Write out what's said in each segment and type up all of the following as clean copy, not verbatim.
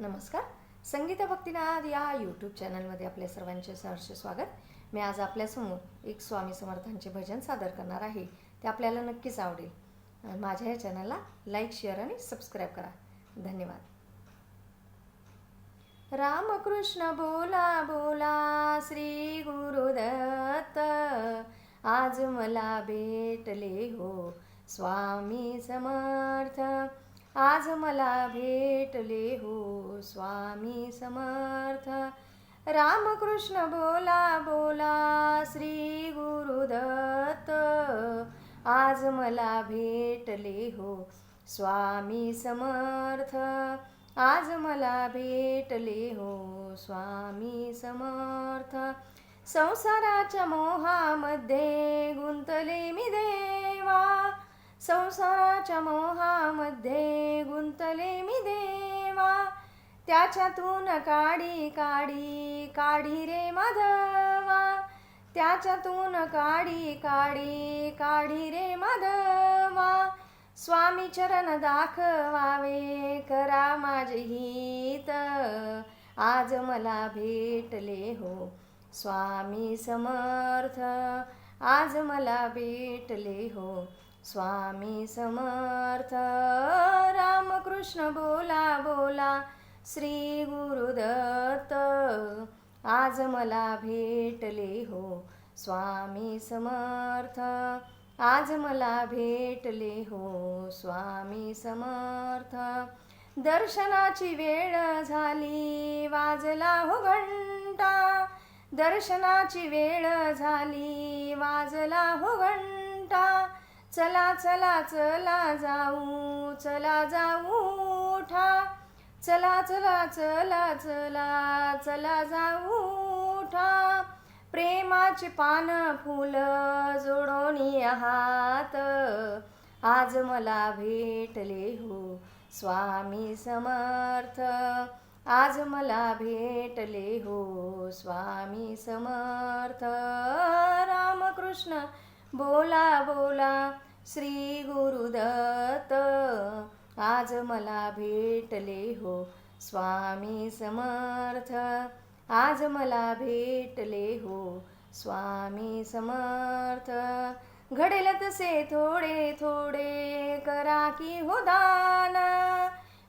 नमस्कार. संगीता भक्तिनाद या यूट्यूब चॅनलमध्ये आपल्या सर्वांचे सहर्ष स्वागत. मी आज आपल्यासमोर एक स्वामी समर्थांचे भजन सादर करणार आहे. ते आपल्याला नक्कीच आवडेल. माझ्या या चॅनलला लाईक, शेअर आणि सबस्क्राईब करा. धन्यवाद. रामकृष्ण बोला बोला श्री गुरुदत्त, आज मला भेटले हो स्वामी समर्थ. आज मला भेटले हो स्वामी समर्थ. रामकृष्ण बोला बोला श्री गुरुदत्त, आज मला भेटले हो स्वामी समर्थ. आज मला भेटले हो स्वामी समर्थ. संसाराच्या मोहामध्ये गुंतले मी देवा, संसाराच्या मोहामध्ये गुंतले मी देवा. त्याच्यातून काढी काढी काढी रे माधवा, त्याच्यातून काढी काढी काढी रे माधवा. स्वामी चरण दाखवावे करा माझे हित, आज मला भेटले हो स्वामी समर्थ. आज मला भेटले हो स्वामी समर्थ. रामकृष्ण बोला बोला श्री गुरुदत्त, आज मला भेटले हो स्वामी समर्थ. आज मला भेटले हो स्वामी समर्थ. दर्शनाची वेळ झाली वाजला हो घंटा, दर्शनाची वेळ झाली वाजला हो घंटा. चला चला चला जाऊ, चला जाऊ उठा. चला चला चला चला चला जाऊ उठा. प्रेमाचे पान फूल जोडून हात, आज मला भेटले हो स्वामी समर्थ. आज मला भेटले हो स्वामी समर्थ. रामकृष्ण बोला बोला श्री गुरुदत्त, आज मला भेटले हो स्वामी समर्थ. आज मला भेटले हो स्वामी समर्थ. घडेल तसे थोडे थोडे करा की हो दान,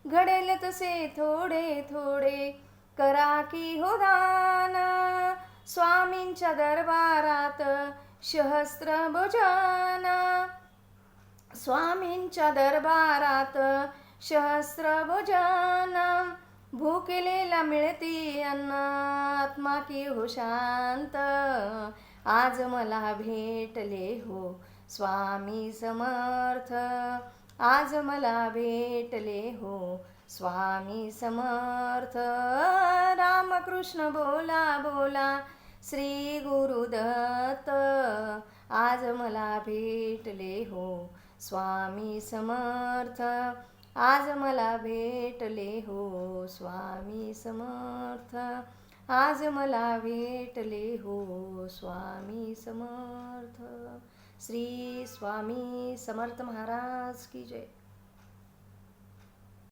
घडेल तसे थोडे थोडे करा की हो दान. स्वामींच्या दरबारात सहस्त्र भोजन, स्वामींच्या दरबारात सहस्त्र भोजन. भूकेलेला मिळती अन्न, आत्मा की हो शांत. आज मला भेटले हो स्वामी समर्थ. आज मला भेटले हो स्वामी समर्थ. रामकृष्ण बोला बोला श्री गुरुदत्त, आज मला भेटले हो स्वामी समर्थ. आज मला भेटले हो स्वामी समर्थ. आज मला भेटले हो स्वामी समर्थ. श्री स्वामी समर्थ महाराज की जय.